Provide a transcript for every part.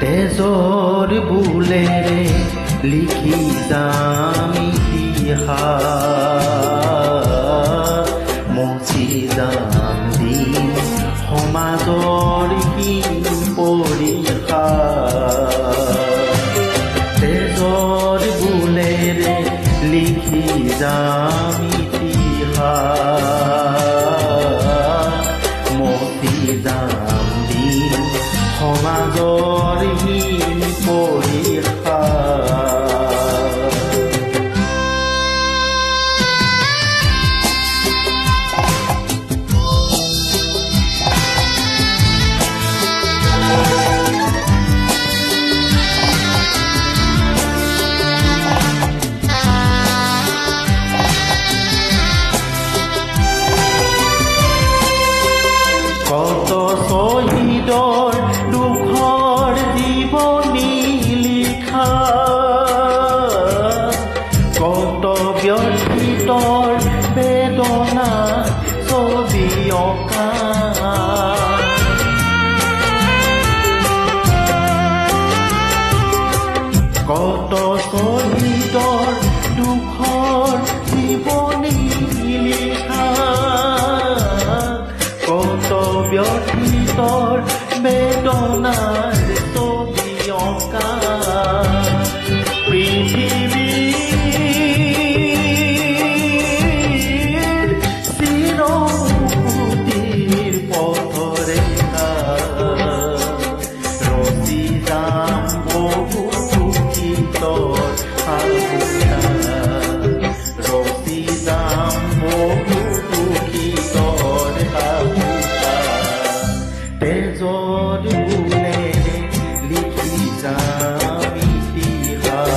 তেজৰ বুলেৰে লিখি যাম ইতিহাস, মচি যাম দিন সমাজৰ হীন পৰিহাস। তেজৰ বুলেৰে লিখি যাম ইতিহাস, মচি যাম দিন সমাজৰ হীন পৰিহাস। কত শহীদৰ দুখৰ জীৱনী লিখা, কত ব্যথিতৰ বেদনা ছবি অঁকা, কত শহীদৰ দুখৰ জীৱনী লিখা, কত ব্যথিতৰ বেদনাৰ ছবি অঁকা। পৃথিৱীৰ চিৰমুক্তিৰ পথৰেখা, ৰচি যাম বহু গীতৰ সাধুতা, ৰচি যাম বহু গীতৰ সাধুতা। তেজৰ বুলেৰে লিখি যাম ইতিহাস,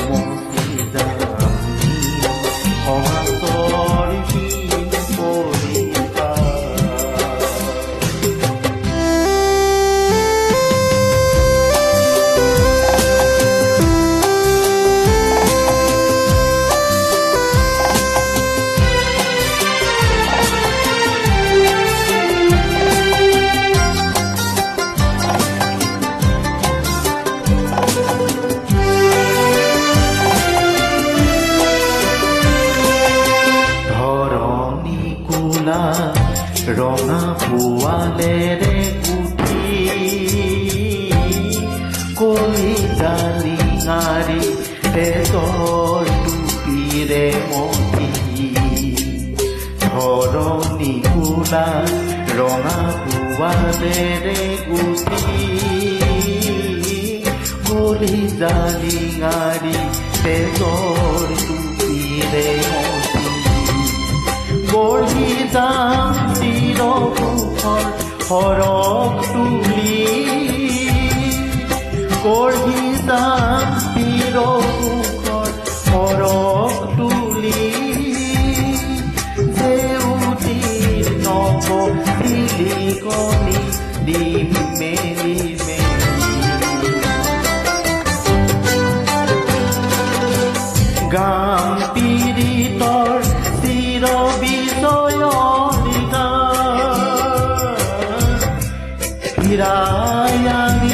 মচি যাম দিন সমাজৰ হীন ৰঙা পোৱালেৰে গুঠি, কলিজা নিঙাৰি তেজৰ টুপিৰে মতি, ধৰণী কোলা ৰঙা পোৱালেৰে গুঠি, কলিজা নিঙাৰি তেজৰ টুপিৰে মতি, গঢ়ি যাম চিৰসুখৰ সৰগ তুলি, গঢ়ি যাম চিৰসুখৰ সৰগ তুলি, জেউতিৰ নৱ শিলিকনি দিম মেলি মেলি, গাম পীড়িতৰ চিৰ বিজয়ৰ গান, ফিৰাই আনি